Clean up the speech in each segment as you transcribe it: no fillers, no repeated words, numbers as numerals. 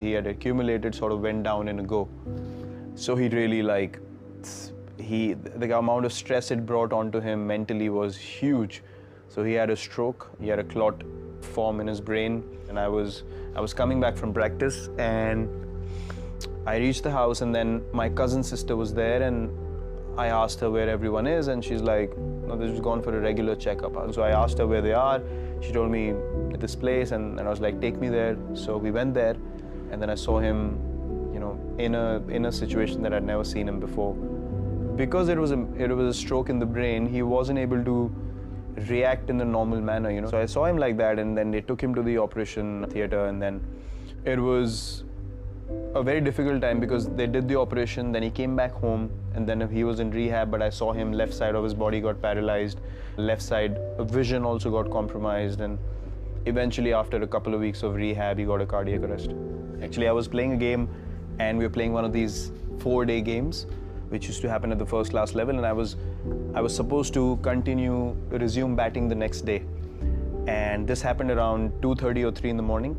He had accumulated, sort of went down in a go. So he really the amount of stress it brought onto him mentally was huge. So he had a stroke, he had a clot form in his brain, and I was coming back from practice, and I reached the house, and then my cousin's sister was there, and I asked her where everyone is, and she's like, no, they've just gone for a regular checkup. So I asked her where they are. She told me at this place, and I was like, take me there. So we went there, and then I saw him, in a situation that I'd never seen him before. Because it was a stroke in the brain, he wasn't able to react in the normal manner, So I saw him like that, and then they took him to the operation theater, and then it was a very difficult time because they did the operation, then he came back home, and then he was in rehab, but I saw him, left side of his body got paralyzed, left side vision also got compromised, and eventually after a couple of weeks of rehab, he got a cardiac arrest. Actually, I was playing a game, and we were playing one of these 4-day games, which used to happen at the first class level, and I was supposed to resume batting the next day. And this happened around 2:30 or 3 in the morning.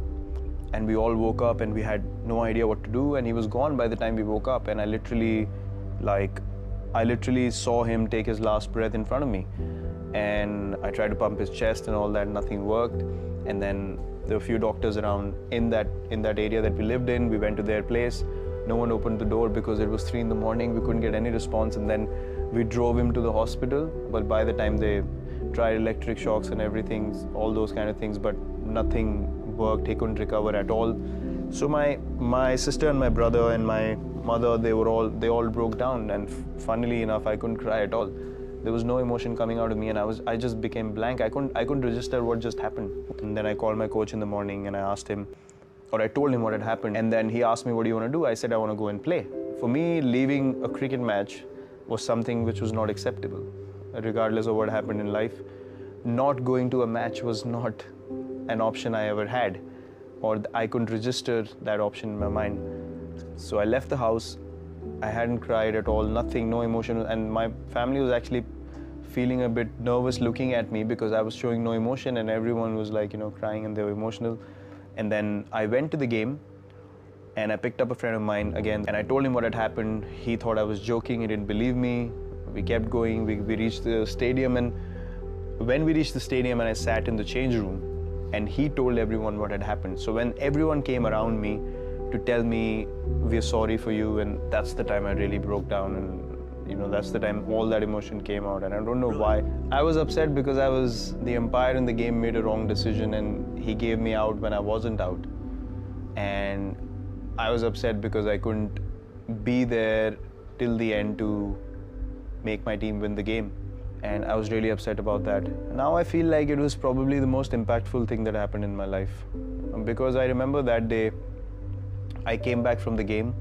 And we all woke up and we had no idea what to do, and he was gone by the time we woke up, and I literally saw him take his last breath in front of me. And I tried to pump his chest and all that, nothing worked. And then there were a few doctors around in that area that we lived in. We went to their place. No one opened the door because it was 3 in the morning. We couldn't get any response, and then we drove him to the hospital. But by the time they tried electric shocks and everything, all those kind of things, but nothing worked. He couldn't recover at all. So my sister and my brother and my mother, they all broke down, and funnily enough, I couldn't cry at all. There was no emotion coming out of me, and I just became blank. I couldn't register what just happened. And then I called my coach in the morning, and I told him what had happened, and then he asked me, what do you want to do? I said, I want to go and play. For me, leaving a cricket match was something which was not acceptable, regardless of what happened in life. Not going to a match was not an option I ever had, or I couldn't register that option in my mind. So I left the house. I hadn't cried at all, nothing, no emotion, and my family was actually feeling a bit nervous looking at me because I was showing no emotion, and everyone was crying, and they were emotional. And then I went to the game, and I picked up a friend of mine again, and I told him what had happened. He thought I was joking, he didn't believe me. We kept going, we reached the stadium, and when we reached the stadium and I sat in the change room, and he told everyone what had happened. So when everyone came around me to tell me, we're sorry for you, and that's the time I really broke down, and that's the time all that emotion came out, and I don't know why. I was upset because the umpire in the game made a wrong decision, and he gave me out when I wasn't out. And I was upset because I couldn't be there till the end to make my team win the game. And I was really upset about that. Now I feel like it was probably the most impactful thing that happened in my life. Because I remember that day, I came back from the game,